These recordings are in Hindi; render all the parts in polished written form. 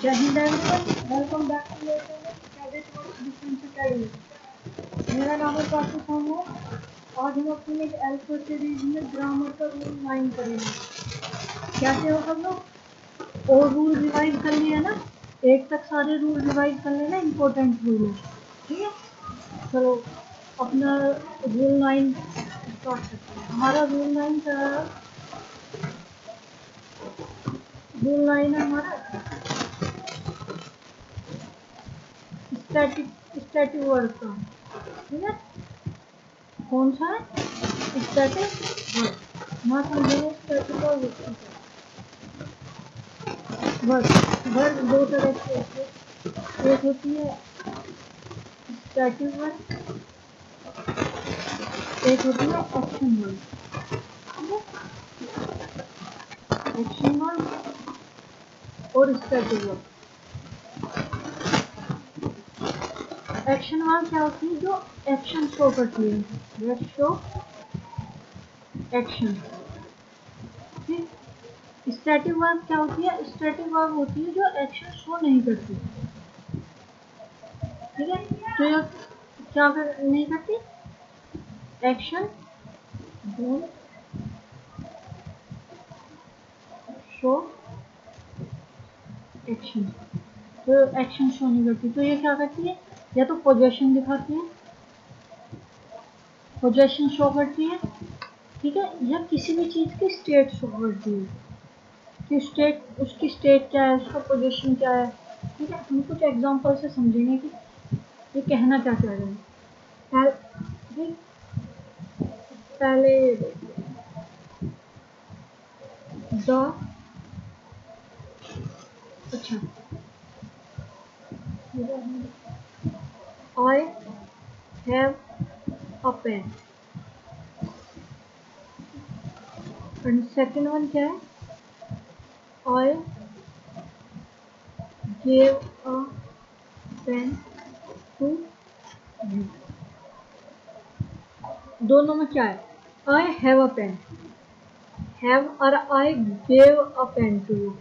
जय हिंद एवरीवन, वेलकम बैक टू मेरे channel cadet works defence academy. मेरा नाम है काफी सामू। आज हम अपनी एक एल्फा सीरीज में ग्रामर का रूल 9 करेंगे। कैसे हो सब लोग? और रूल रिवाइज कर लिए ना? एक तक सारे रूल रिवाइज कर लेना, इम्पोर्टेंट रूल है, ठीक है। चलो अपना रूल 9 स्टार्ट करते हैं। हमारा रूल 9 का रूल 9 है हमारा स्टैटिक वर्ड का, ठीक है। कौन सा है? Static word. ना समझेंगे स्टैटिक और वर्ड। वर्ड दो तरह की होती है, एक होती है स्टैटिक वर्ड, एक होती है एक्शन वर्ड, ठीक है। एक्शन वर्ड और स्टैटिक वर्ड। एक्शन वर्ड क्या होती है? जो एक्शन शो करती है, लेट्स शो एक्शन, ठीक। स्टैटिक वर्ब क्या होती है? स्टैटिक वर्ब होती है जो एक्शन शो नहीं करती, ठीक है। तो ये क्या नहीं करती? एक्शन डोंट शो एक्शन, तो एक्शन शो नहीं करती। तो ये क्या करती है? या तो पोजेशन दिखाती है, पोजेशन शो करती है, ठीक है, या किसी भी चीज़ की स्टेट शो करती है कि स्टेट, उसकी स्टेट क्या है, उसका पोजीशन क्या है, ठीक है। हम कुछ एग्जांपल से समझेंगे कि ये कहना क्या चाह रहे हैं। पहले द, अच्छा, I have a pen, and second one क्या है? I gave a pen to you. दोनों में क्या है? I have a pen, have और I gave a pen to you,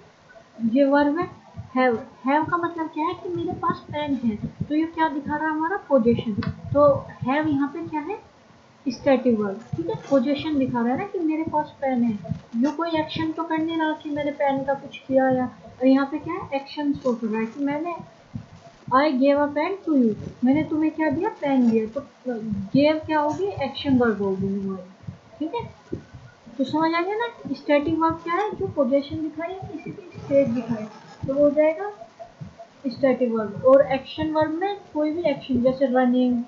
ये वर्ब है हैव। हैव का मतलब क्या है? कि मेरे पास पेन है। तो ये क्या दिखा रहा है? हमारा पोजीशन। तो हैव यहाँ पे क्या है? स्टैटिक वर्ब, ठीक है। पोजीशन दिखा रहा है ना कि मेरे पास पेन है। ये कोई एक्शन तो कर नहीं रहा कि मैंने पेन का कुछ किया, या और यहाँ पे क्या है? एक्शन शो कर रहा है कि मैंने I gave a pen to you, मैंने तुम्हें क्या दिया? पेन दिया। तो गेव क्या होगी? एक्शन वर्ब होगी हमारी, ठीक है। तो समझ आ गया ना? स्टैटिक वर्ब क्या है? जो पोजीशन दिखाई, किसी की स्टेट दिखाई, तो वो हो जाएगा स्टैटिक वर्ब। और एक्शन वर्ब में कोई भी एक्शन, जैसे रनिंग,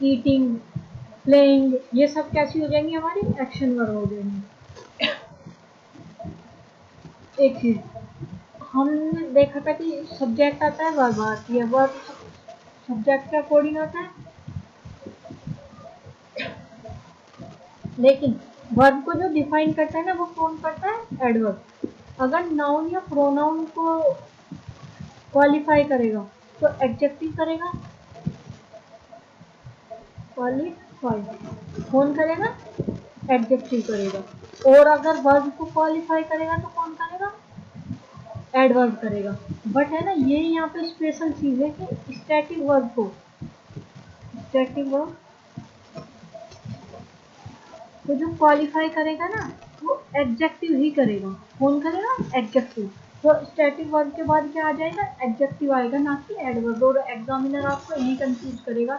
ईटिंग, प्लेइंग, ये सब कैसी हो जाएंगी? हमारी एक्शन वर्ब हो जाएंगी। एक चीज हमने देखा था कि सब्जेक्ट आता है, वर्ब आती है। वर्ब सब्जेक्ट के अकॉर्डिंग आता है, लेकिन वर्ब को जो डिफाइन करता है ना, वो कौन करता है? एडवर्ब। अगर नाउन या प्रोनाउन को क्वालिफाई करेगा तो एडजेक्टिव करेगा, क्वालिफाई कौन करेगा? एडजेक्टिव करेगा। और अगर वर्ब को क्वालिफाई करेगा तो कौन करेगा? एडवर्ब करेगा। बट है ना, ये यहाँ पे स्पेशल चीज है कि स्टैटिक वर्ब को, स्टैटिक वर्ब को जो क्वालिफाई करेगा ना, वो एडजेक्टिव ही करेगा। कौन करेगा? एडजेक्टिव। तो स्टैटिक वर्ब के बाद क्या आ जाएगा? एडजेक्टिव आएगा, ना कि एडवर्ब। और एग्जामिनर आपको यही कंफ्यूज करेगा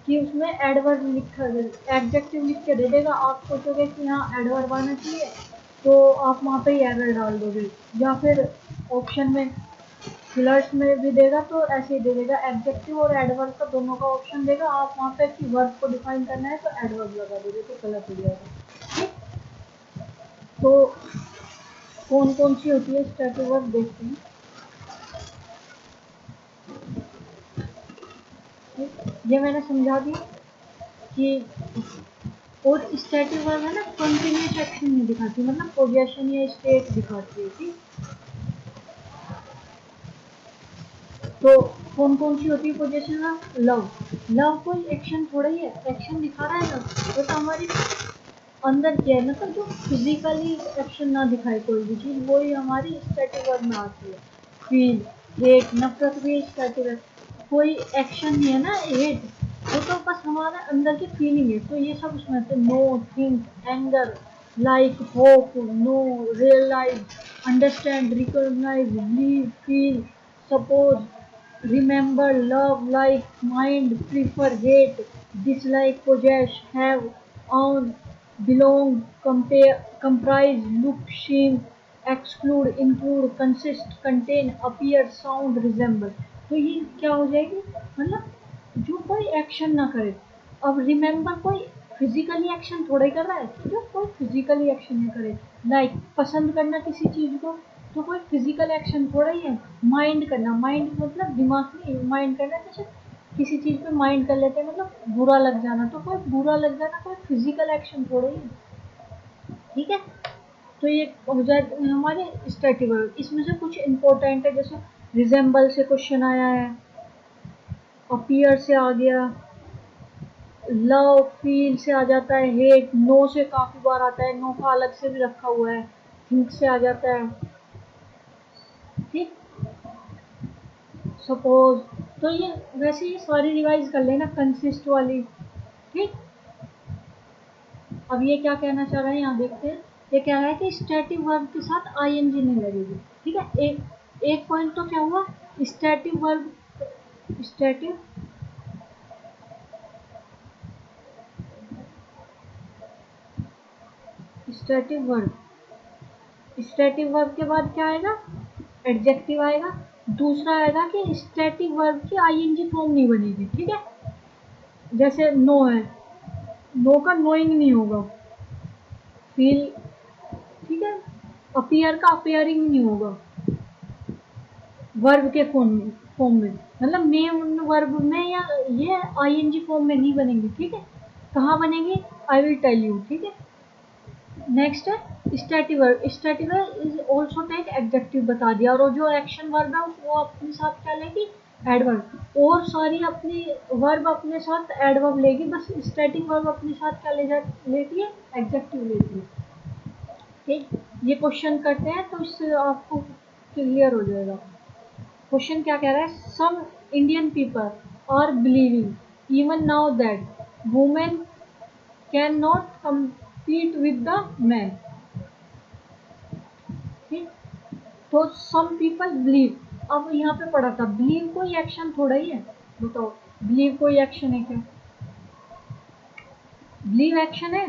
कि उसमें एडवर्ब लिखा, एडजेक्टिव लिख के दे देगा, आप सोचोगे कि यहाँ एडवर्ब आना चाहिए, तो आप वहाँ पे एरर डाल दोगे। या फिर ऑप्शन में फिलर्स में भी देगा तो ऐसे ही दे देगा, एडजेक्टिव और एडवर्ब का दोनों का ऑप्शन देगा। आप वहाँ पे कि वर्ब को डिफाइन करना है तो एडवर्ब लगा दोगे, तो गलत हो जाएगा, ठीक। तो कौन कौन सी होती है स्टैटिक वर्ब देखते हैं, ठीक। ये मैंने समझा दिया कि, और स्टैटिक वर्ब है ना, कंटिन्यूस एक्शन नहीं दिखाती, मतलब पोजीशन या स्टेट दिखाती है, ठीक। तो कौन कौन सी होती है पोजीशन में? लव, लव कोई एक्शन थोड़ा ही है, एक्शन दिखा रहा है लव, वो तो हमारी अंदर क्या है, मतलब जो फिजिकली एक्शन ना दिखाए कोई भी चीज़, वही हमारी स्टैटिक वर्ब में आती है। फील, हेट, नफरत भी स्टैटिक है। कोई एक्शन नहीं है ना, हेट वो तो बस हमारे अंदर की फीलिंग है, तो ये सब उसमें से know, think, anger, like, hope, know, realise, understand, recognise, believe, feel, suppose, remember, love, like, mind, prefer, hate, dislike, possess, have, own, belong, compare, comprise, look, shame, exclude, include, consist, contain, appear, sound, resemble। तो ये क्या हो जाएगी, मतलब जो कोई एक्शन ना करे। अब रिमेंबर कोई फिजिकली एक्शन थोड़ा ही कर रहा है, जो कोई फिजिकली एक्शन नहीं करे। लाइक पसंद करना किसी चीज को, तो कोई फिजिकल एक्शन थोड़ा ही है। माइंड करना, माइंड मतलब दिमाग में माइंड करना, जैसे किसी चीज पे माइंड कर लेते हैं, मतलब बुरा लग जाना, तो कोई बुरा लग जाना कोई फिजिकल एक्शन थोड़ा ही है। ठीक है, तो ये हो जाए हमारे स्टैटिक वर्ब। इसमें से कुछ इंपॉर्टेंट है, जैसे रिजेंबल से क्वेश्चन आया है, अपीयर से आ गया, लव फील से आ जाता है, हेट नो से काफी बार आता है, नो का अलग से भी रखा हुआ है, थिंक से आ जाता है। ठीक, सपोज। तो ये वैसे ही सारी रिवाइज कर लेना, कंसिस्ट वाली। ठीक, अब ये क्या कहना चाह रहा है, यहाँ देखते हैं। ये कह रहा है कि स्टैटिक वर्ब के साथ आईएनजी नहीं लगेगी। ठीक है, एक एक पॉइंट तो क्या हुआ, static verb, static static verb, static verb के बाद क्या आएगा, एडजेक्टिव आएगा। दूसरा आएगा कि स्टैटिक वर्ब की आईएनजी फॉर्म नहीं बनेगी। ठीक है, जैसे नो है, नो का नोइंग नहीं होगा। फील, ठीक है, अपीयर का अपीयरिंग नहीं होगा वर्ब के फॉर्म में, मतलब मेन वर्ब में या ये आईएनजी फॉर्म में नहीं बनेगी। ठीक है, कहाँ बनेगी, आई विल टेल यू। ठीक है, नेक्स्ट है static verb. Static verb is also take adjective बता दिया, और जो एक्शन वर्ब है वो अपने साथ क्या लेगी, एडवर्ब। और सारी अपनी वर्ब अपने साथ एडवर्ब लेगी, बस स्टैटिक वर्ब अपने साथ क्या लेती है, एडजेक्टिव लेती है। ठीक, ये क्वेश्चन करते हैं तो इससे आपको क्लियर हो जाएगा। क्वेश्चन क्या कह रहा है, some Indian people are believing even now that women can not compete with the men। ठीक, तो सम पीपल बिलीव, अब यहाँ पे पढ़ा था, बिलीव कोई एक्शन थोड़ा ही है, बताओ बिलीव कोई एक्शन है क्या, बिलीव एक्शन है,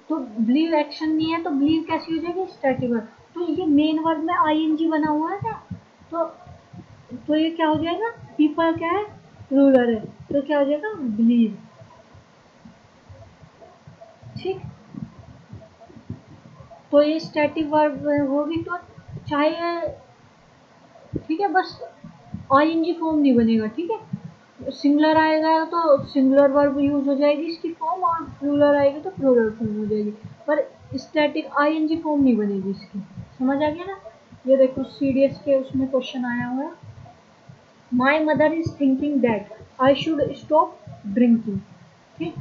तो बिलीव एक्शन नहीं है तो बिलीव कैसी हो जाएगी, स्टैटिक वर्ब। तो ये मेन वर्ब में आईएनजी बना हुआ है क्या, तो ये क्या हो जाएगा, पीपल क्या है, रूलर है, तो क्या हो जाएगा, बिलीव। ठीक, तो ये स्टैटिक वर्ब होगी तो चाहे, ठीक है, बस आईएनजी फॉर्म नहीं बनेगा। ठीक है, सिंगुलर आएगा तो सिंगुलर वर्ब यूज हो जाएगी इसकी फॉर्म, और प्लूरल आएगी तो प्लूरल फॉर्म हो जाएगी, पर स्टैटिक आईएनजी फॉर्म नहीं बनेगी इसकी। समझ आ गया ना। ये देखो सीडीएस के उसमें क्वेश्चन आया हुआ है, my mother is thinking that I should stop drinking. ठीक,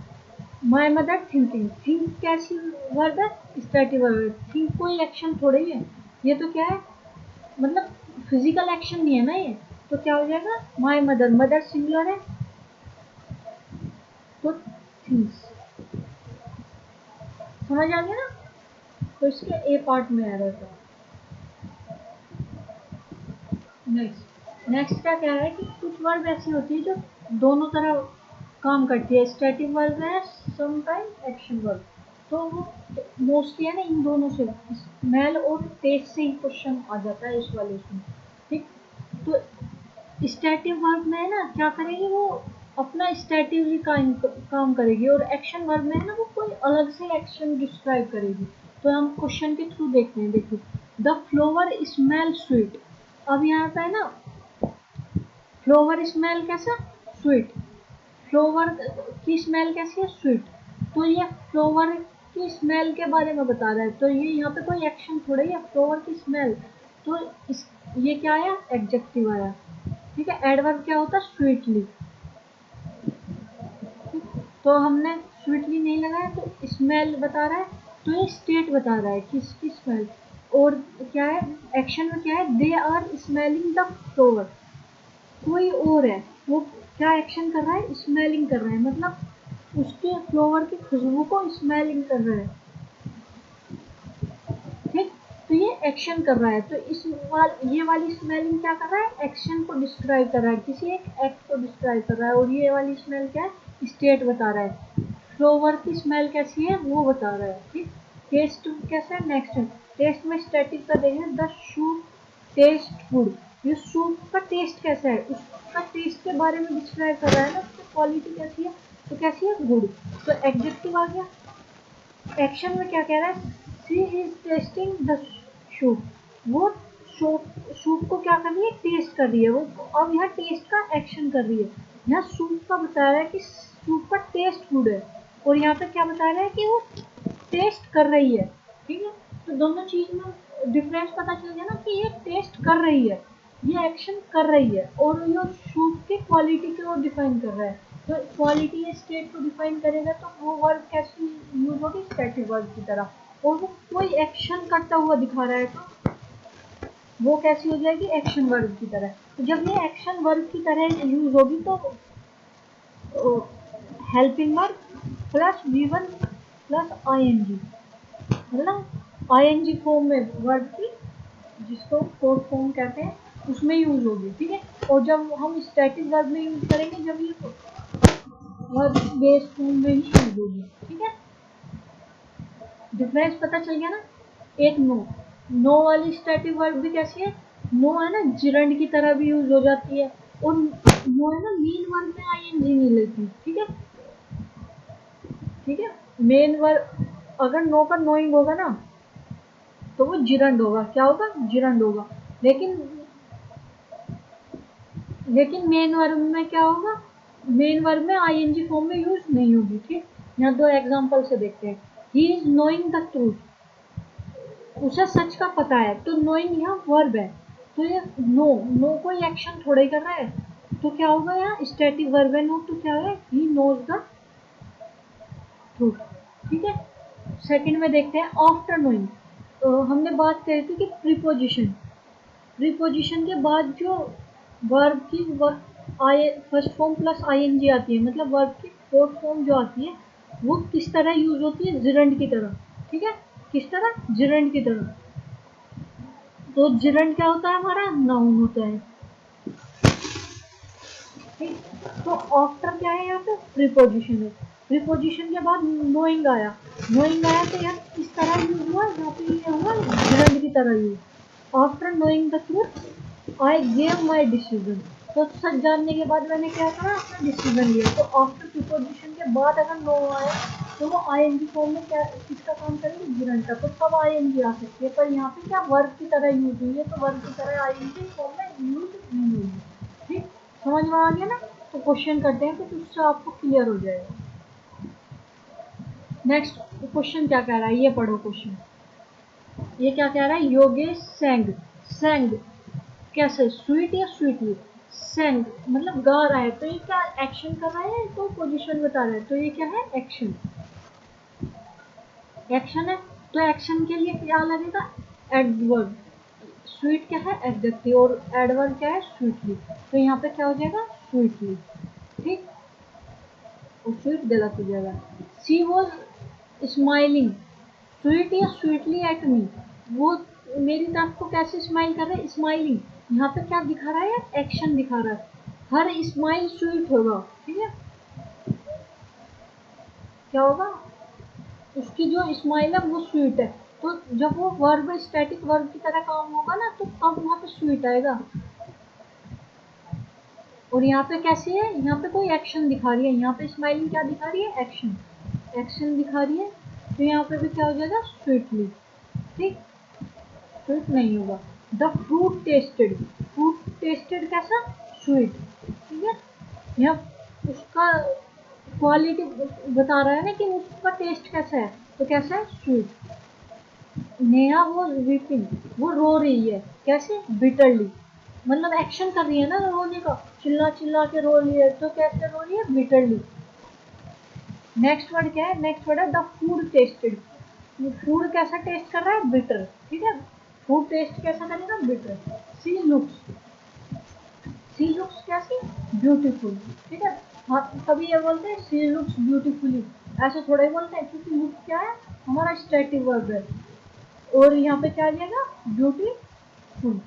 माई मदर थिंकिंग, थिंक कैसी वर्ब है, स्टैटिक वर्ब है। थिंक कोई एक्शन थोड़ी है, ये तो क्या है, मतलब फिजिकल एक्शन नहीं है ना ये, तो क्या हो जाएगा, माई मदर, मदर सिंगुलर है तो थिंग्स। समझ आ गया ना, तो इसके ए पार्ट में आ रहा था। नेक्स्ट, नेक्स्ट क्या कह रहा है कि कुछ वर्ब ऐसी होती है जो दोनों तरह काम करती है, स्टैटिक वर्ब है, समटाइम एक्शन वर्ब। तो वो मोस्टली है ना इन दोनों से, स्मेल और टेस्ट से ही क्वेश्चन आ जाता है इस वाले में। ठीक, तो स्टैटिक वर्ब में है ना क्या करेगी वो, अपना स्टैटिक काम करेगी, और एक्शन वर्ब में है ना वो कोई अलग से एक्शन डिस्क्राइब करेगी। तो हम क्वेश्चन के थ्रू देखते हैं। देखो, द फ्लावर स्मेल स्वीट। अब यहाँ पे है ना, फ्लावर स्मेल कैसा, स्वीट, फ्लावर की स्मेल कैसी है, स्वीट। तो ये फ्लावर की स्मेल के बारे में बता रहा है, तो ये यहाँ पे कोई एक्शन थोड़ा ही है, फ्लावर की स्मेल। तो ये क्या आया, एडजेक्टिव आया। ठीक है, एडवर्ब क्या होता है, स्वीटली। तो हमने स्वीटली नहीं लगाया तो स्मेल बता रहा है, तो ये स्टेट बता रहा है किसकी स्मेल। और क्या है एक्शन में, क्या है, they are smelling the flower, कोई और है वो क्या एक्शन कर रहा है, स्मेलिंग कर रहा है, मतलब उसके फ्लावर की खुशबू को स्मेलिंग कर रहा है। ठीक, तो ये एक्शन कर रहा है, तो ये वाली स्मेलिंग क्या कर रहा है, एक्शन को डिस्क्राइब कर रहा है, किसी एक एक्ट को डिस्क्राइब कर रहा है। और ये वाली स्मेल क्या है, स्टेट बता रहा है, फ्लावर की स्मेल कैसी है वो बता रहा है। ठीक, टेस्ट कैसा है, नेक्स्ट है टेस्ट में स्टैटिक का देखें, द सूप टेस्ट गुड, ये सूप का टेस्ट कैसा है, उसका टेस्ट के बारे में डिस्क्राइब कर रहा है ना, उसकी क्वालिटी कैसी है, तो कैसी है, गुड। तो एडजेक्टिव आ गया। एक्शन में क्या कह रहा है, she is testing the soup, वो सूप को क्या कर रही है, टेस्ट कर रही है वो। अब यहाँ टेस्ट का एक्शन कर रही है, यहाँ सूप का बता रहा है कि सूप का टेस्ट गुड है, और यहाँ पे क्या बता रहा है कि वो टेस्ट कर रही है। ठीक है, तो दोनों चीज में डिफरेंस पता चल गया ना, कि ये टेस्ट कर रही है, ये एक्शन कर रही है, और ये सूप की क्वालिटी को डिफाइन कर रहा है। तो क्वालिटी या स्टेट को डिफाइन करेगा तो वो वर्ब कैसी यूज होगी, स्टैटिक वर्ब की तरह। और वो कोई एक्शन करता हुआ दिखा रहा है तो वो कैसी हो जाएगी, एक्शन वर्ब की तरह। तो जब ये एक्शन वर्ब की तरह यूज होगी तो helping verb plus V1 plus ING, मतलब ING फॉर्म में वर्ब की, जिसको फोर्थ फॉर्म कहते हैं, उसमें यूज होगी। ठीक है, और जब हम स्टैटिक वर्ब में यूज करेंगे, जब ये वर्ब बेस फॉर्म में ही यूज होगी। ठीक है, डिफरेंस पता चल गया ना। एक नो वाली स्टैटिक वर्ब भी कैसी है, नो है ना जिरंड की तरह भी यूज हो जाती है, और नो है ना मेन वर्ब में ING नहीं लेती। ठीक है, ठीक है, मेन वर्ब अगर नो का नोइंग होगा ना तो वो जिरंड होगा, क्या होगा, जिरंड होगा। लेकिन मेन वर्ब में क्या होगा, मेन वर्ब में ING फॉर्म में यूज नहीं होगी। ठीक, यहाँ दो एग्जांपल से देखते हैं। He is knowing the truth, उसे सच का पता है, तो नोइंग यहाँ वर्ब है, तो ये नो कोई एक्शन थोड़ा ही कर रहा है, तो क्या होगा, यहाँ स्टैटिक वर्ब है नो, तो क्या है, ही नोज द ट्रूथ। ठीक है, सेकंड में देखते हैं आफ्टर नोइंग। तो हमने बात करी थी कि प्रीपोजिशन के बाद जो वर्ब की फर्स्ट फॉर्म प्लस ING आती है, मतलब वर्ब की फोर्थ फॉर्म जो आती है वो किस तरह यूज होती है, जिरंड की तरह। ठीक है, किस तरह, जिरंड की तरह। तो जिरंड क्या होता है, हमारा नाउन होता है। ठीक, तो आफ्टर क्या है, यहाँ पे प्रीपोजिशन है, प्रीपोजिशन के बाद नोइंग आया तो यार किस तरह यूज हुआ, यहाँ पे ये हुआ जिरंड की तरह use. After knowing the truth I gave my decision, तो सच जानने के बाद मैंने क्या करा, अपना डिसीजन लिया। तो आफ्टर प्रीपोजिशन के बाद अगर नो आए तो वो ING फॉर्म में क्या किसका काम करेंगे, जिरंड का, तो तब ING आ सकती है। पर यहाँ पे क्या वर्ब की तरह यूज हुई है, तो वर्ब की तरह ING फॉर्म में यूज नहीं होगी। ठीक, समझ में आ गया ना। तो क्वेश्चन करते हैं कुछ, उससे आपको क्लियर हो जाएगा। नेक्स्ट क्वेश्चन क्या कह रहा है, ये पढ़ो क्वेश्चन। ये क्या कह रहा है, योगेश सेंग कैसे, स्वीट या स्वीटली, सेंग मतलब गा रहा है, तो ये क्या एक्शन कर रहा है, तो पोजीशन बता रहा है, तो ये क्या है, एक्शन है। तो एक्शन के लिए क्या लगेगा, एडवर्ब। स्वीट क्या है, एडजेक्टिव, और एडवर्ब क्या है, स्वीटली, तो यहाँ पे क्या हो जाएगा, स्वीटली। ठीक, और स्वीट गलत हो जाएगा। शी वॉज स्माइलिंग स्वीट या स्वीटली एट मी, वो मेरी तरफ को कैसे स्माइल कर रहा है, स्माइलिंग। यहाँ पे क्या दिखा रहा है, एक्शन दिखा रहा है, हर स्माइल स्वीट होगा। ठीक है, क्या होगा, उसकी जो स्माइल है वो स्वीट है, तो जब वो वर्ब स्टैटिक वर्ब की तरह काम होगा ना, तो अब वहाँ पे स्वीट आएगा। और यहाँ पे कैसी है, यहाँ पे कोई एक्शन दिखा रही है, यहाँ पे स्माइलिंग क्या दिखा रही है, एक्शन दिखा रही है, तो यहाँ पे भी क्या हो जाएगा, स्वीटली। ठीक, स्वीट नहीं होगा। द फ्रूट टेस्टेड कैसा, स्वीट। ठीक है, यहाँ उसका क्वालिटी बता रहा है ना कि उसका टेस्ट कैसा है, तो कैसा है, स्वीट। नेहा वो वीपिंग, वो रो रही है, कैसे, बिटरली, मतलब एक्शन कर रही है ना रोने का, चिल्ला चिल्ला के रो रही है, तो कैसे रो रही है, बिटरली। नेक्स्ट वर्ड क्या है, नेक्स्ट वर्ड है द फूड टेस्टेड। फूड कैसा टेस्ट कर रहा है, बिटर, ठीक है, फूड टेस्ट कैसा करेगा, बिटर। सी लुक्स, सी लुक्स कैसी, ब्यूटीफुल, ठीक है। हाँ, कभी ये बोलते हैं सी लुक्स ब्यूटीफुली, ऐसे थोड़ा ही बोलते हैं, क्योंकि लुक क्या है, हमारा स्टैटिक वर्ब है, और यहाँ पे क्या आ जाएगा, ब्यूटीफुल,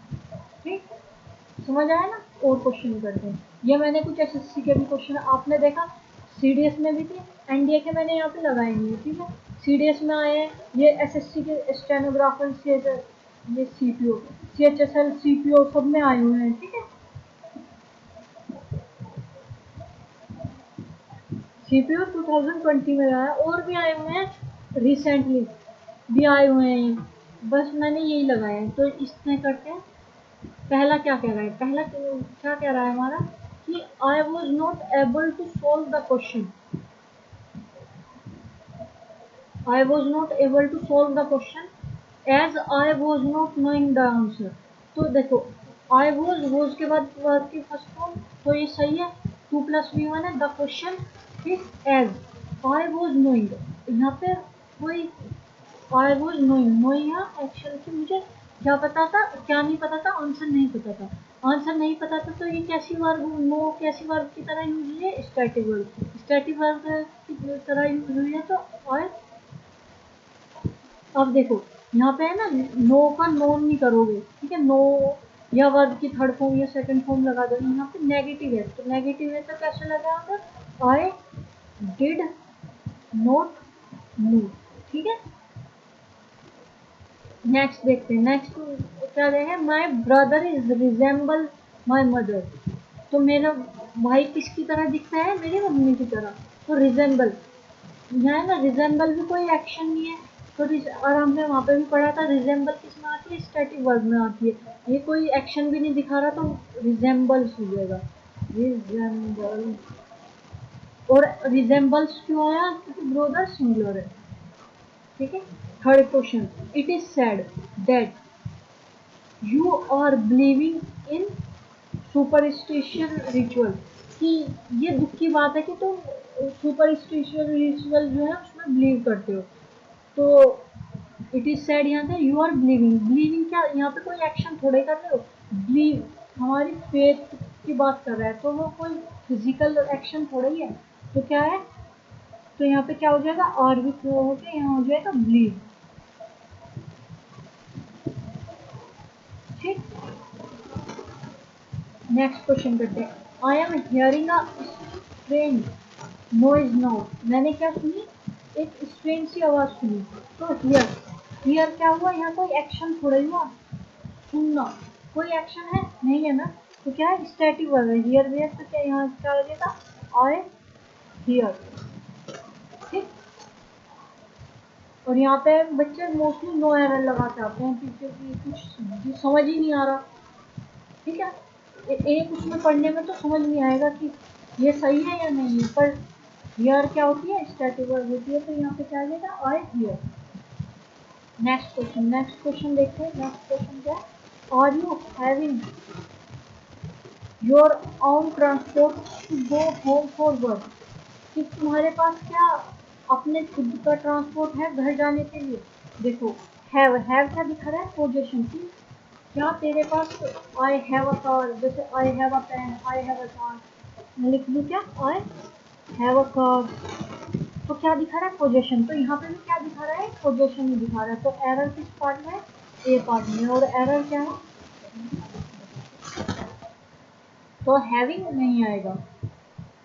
ठीक, समझ आया ना। और क्वेश्चन करते हैं, ये मैंने कुछ एसएससी के भी क्वेश्चन आपने देखा, सीडीएस में भी थे, एनडीए के मैंने यहाँ पे लगाए नहीं है, ठीक है, सीडीएस में आए हैं, ये एसएससी के स्टेनोग्राफर, ये सीपीओ, सीएचएसएल, सीपीओ सब में आए हुए हैं, ठीक है। सीपीओ 2020 में आया, और भी आए हुए हैं, रिसेंटली भी आए हुए हैं, बस मैंने यही लगाया है। तो इसमें करते हैं, पहला क्या कह रहा है, पहला क्या कह रहा है हमारा, कि I was not able to solve the question, I was not able to solve the question as I was not knowing the answer। तो देखो, I was के बाद वर्ब की फर्स्ट फॉर्म, तो ये सही है, 2+V1 है, द क्वेश्चन फिर एज I was knowing, यहाँ पे कोई I was knowing यहाँ एक्शन की, मुझे क्या पता था, क्या नहीं पता था, आंसर नहीं पता था, आंसर नहीं पता था, तो ये कैसी वर्ब, नो कैसी वर्ब की तरह यूज हुई है, स्टैटिक वर्ब, स्टैटिक वर्ब की तरह यूज हुई है, तो और अब देखो यहाँ पे है ना, नो का नोन नहीं करोगे, ठीक है, नो या वर्ब की थर्ड फॉर्म या सेकंड फॉर्म लगा दोगे, यहाँ पे नेगेटिव है, तो नेगेटिव है तो कैसे लगाओगे, आई डिड नॉट नो, ठीक है। नेक्स्ट देखते हैं, नेक्स्ट क्या है, my brother is resemble my mother, तो मेरा भाई किसकी तरह दिखता है, मेरी मम्मी की तरह, तो रिजेंबल, यहाँ है ना, रिजेंबल भी कोई एक्शन नहीं है, तो और हमने वहाँ पे भी पढ़ा था, रिजेंबल किस में आती है, स्टैटिक वर्ब में आती है, ये कोई एक्शन भी नहीं दिखा रहा, तो रिजेंबल्स हो जाएगा, रिजेंबल। और रिजेंबल्स क्यों आया, क्योंकि ब्रदर सिंगुलर है, ठीक है। Third question, it is sad that you are believing in superstitious ritual, कि ये दुख की बात है कि तुम सुपरस्टिशियस रिचुअल जो है उसमें बिलीव करते हो, तो इट इज सैड यहाँ पे यू आर बिलीविंग, बिलीविंग क्या, यहाँ पे कोई एक्शन थोड़े कर रहे हो, बिलीव हमारी फेथ की बात कर रहा है, तो वो कोई फिजिकल एक्शन थोड़ा ही है, तो क्या है, तो यहाँ पे क्या हो जाएगा, आर भी थ्रो होके यहाँ हो जाएगा बिलीव, ठीक। नेक्स्ट क्वेश्चन करते हैं, I am hearing a strange noise now, मैंने क्या सुनी, एक स्ट्रेंज सी आवाज सुनी, तो हियर, हियर क्या हुआ, यहाँ कोई एक्शन थोड़ा ही हुआ, सुनना कोई एक्शन है नहीं है ना, तो क्या है, स्टैटिक वर्ब है, हियर वेयर, तो क्या यहाँ क्या लगेगा, आई हियर, ठीक। और यहाँ पे बच्चे मोस्टली नो एरर लगाते आते हैं, क्योंकि कुछ समझ ही नहीं आ रहा, ठीक है, एक उसमें पढ़ने में तो समझ नहीं आएगा कि ये सही है या नहीं है, पर हियर क्या होती है, स्टैटिक वर्ब होती है, तो यहाँ पे क्या आ जाएगा, आई हियर। नेक्स्ट क्वेश्चन देखते हैं, नेक्स्ट क्वेश्चन क्या है, are you having your own transport to go home for work, कि तुम्हारे पास क्या अपने खुद का ट्रांसपोर्ट है घर जाने के लिए, देखो हैव क्या दिखा रहा है, पोजीशन की, क्या तेरे पास, आई हैव अ कार, जैसे I have a pen, I have a car, मैं लिख दूँ क्या, आई हैव अ कार, तो क्या दिखा रहा है, पोजीशन, तो यहाँ पे भी क्या दिखा रहा है, पोजीशन ही दिखा रहा है, तो एरर किस पार्ट में, ए पार्ट में, और एरर क्या है, तो हैविंग नहीं आएगा,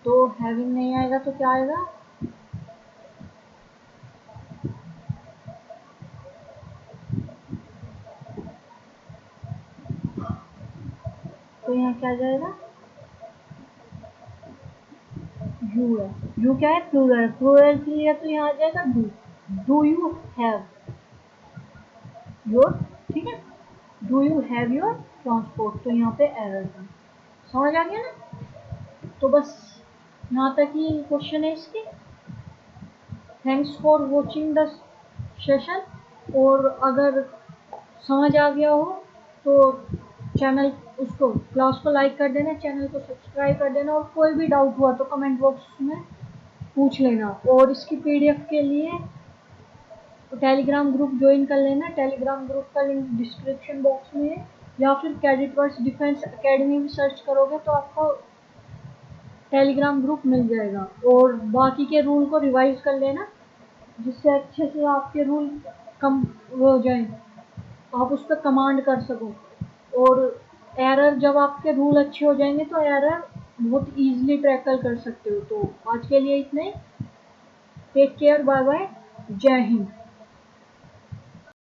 तो हैविंग नहीं आएगा तो क्या आएगा, तो यहाँ क्या जाएगा, यू है, यू क्या है, प्लूरल, प्लूरल के लिए तो यहाँ आ जाएगा डू यू हैव योर, ठीक है, do you have your transport, तो यहाँ पे एरर था, समझ आ गया ना, तो बस यहाँ तक ही क्वेश्चन है इसके। Thanks for watching the session, और अगर समझ आ गया हो तो चैनल, उसको क्लास को लाइक कर देना, चैनल को सब्सक्राइब कर देना, और कोई भी डाउट हुआ तो कमेंट बॉक्स में पूछ लेना। और इसकी पीडीएफ के लिए टेलीग्राम ग्रुप ज्वाइन कर लेना। टेलीग्राम ग्रुप का लिंक डिस्क्रिप्शन बॉक्स में है, या फिर कैडेट वर्क्स डिफेंस एकेडमी में सर्च करोगे तो आपको टेलीग्राम ग्रुप मिल जाएगा। और बाकी के रूल को रिवाइज कर लेना, जिससे अच्छे से आपके रूल कम हो जाए, आप उस पर कमांड कर सको। और एरर, जब आपके रूल अच्छे हो जाएंगे तो एरर बहुत इजीली टैकल कर सकते हो। तो आज के लिए इतना ही। टेक केयर, बाय बाय, जय हिंद।